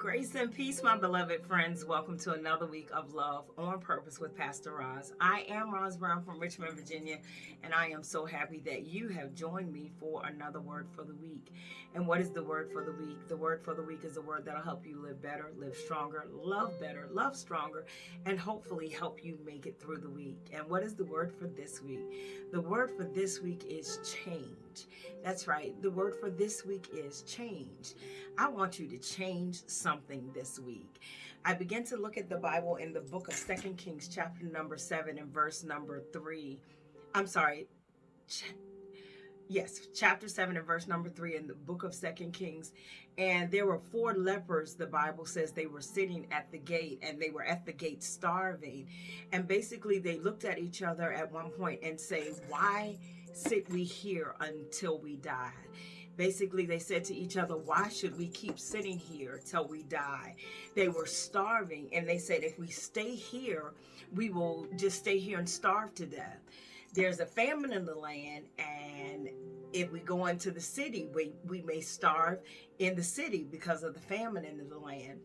Grace and peace, my beloved friends. Welcome to another week of Love on Purpose with Pastor Roz. I am Roz Brown from Richmond, Virginia, and I am so happy that you have joined me for another word for the week. And what is the word for the week? The word for the week is a word that'll help you live better, live stronger, love better, love stronger, and hopefully help you make it through the week. And what is the word for this week? The word for this week is change. That's right. The word for this week is change. I want you to change something this week. I began to look at the Bible in the book of 2 Kings, chapter number 7 and verse number 3. I'm sorry. Yes, chapter 7 and verse number 3 in the book of 2 Kings. And there were 4 lepers, the Bible says. They were sitting at the gate, and they were at the gate starving. And basically they looked at each other at one point and say, "Why sit we here until we die?" Basically, they said to each other, "Why should we keep sitting here till we die?" They were starving, and they said, "If we stay here, we will just stay here and starve to death. There's a famine in the land, and if we go into the city, we may starve in the city because of the famine in the land.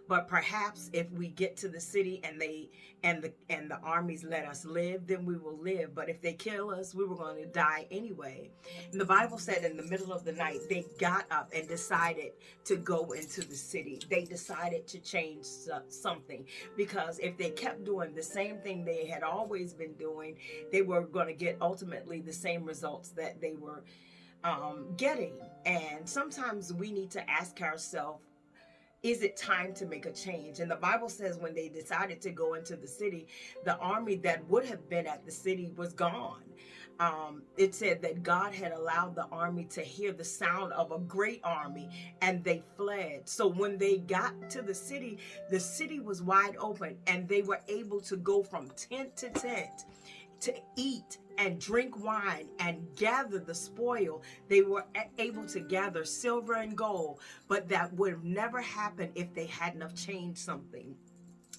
But perhaps if we get to the city and the armies let us live, then we will live. But if they kill us, we were going to die anyway." And the Bible said in the middle of the night, they got up and decided to go into the city. They decided to change something, because if they kept doing the same thing they had always been doing, they were going to get ultimately the same results that they were getting. And sometimes we need to ask ourselves, is it time to make a change? And the Bible says when they decided to go into the city, the army that would have been at the city was gone. It said that God had allowed the army to hear the sound of a great army, and they fled. So when they got to the city was wide open, and they were able to go from tent to tent to eat and drink wine and gather the spoil. They were able to gather silver and gold, but that would have never happened if they hadn't have changed something.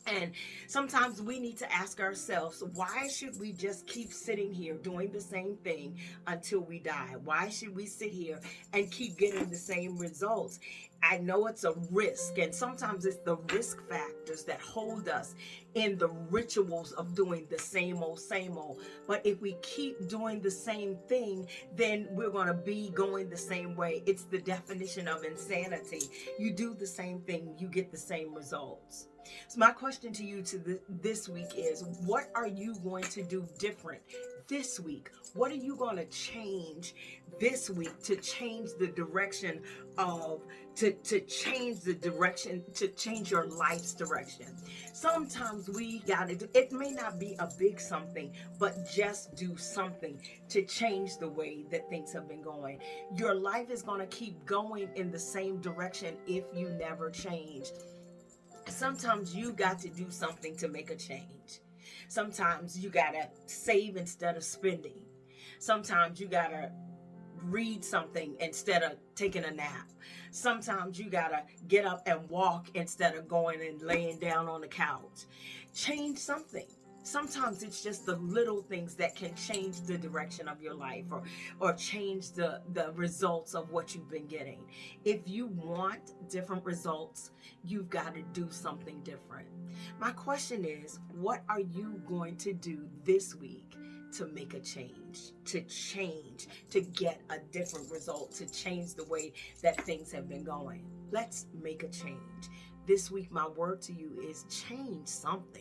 And sometimes we need to ask ourselves, why should we just keep sitting here doing the same thing until we die? Why should we sit here and keep getting the same results? I know it's a risk, and sometimes it's the risk factors that hold us in the rituals of doing the same old, same old. But if we keep doing the same thing, then we're going to be going the same way. It's the definition of insanity. You do the same thing, you get the same results. So my question to you this week is, what are you going to do different this week? What are you going to change this week to change the direction of, to change the direction, to change your life's direction? Sometimes we got to do, it may not be a big something, but just do something to change the way that things have been going. Your life is going to keep going in the same direction if you never change. Sometimes you got to do something to make a change. Sometimes you got to save instead of spending. Sometimes you got to read something instead of taking a nap. Sometimes you got to get up and walk instead of going and laying down on the couch. Change something. Sometimes it's just the little things that can change the direction of your life, or change the results of what you've been getting. If you want different results, you've got to do something different. My question is, what are you going to do this week to make a change, to get a different result, to change the way that things have been going? Let's make a change. This week, my word to you is change something.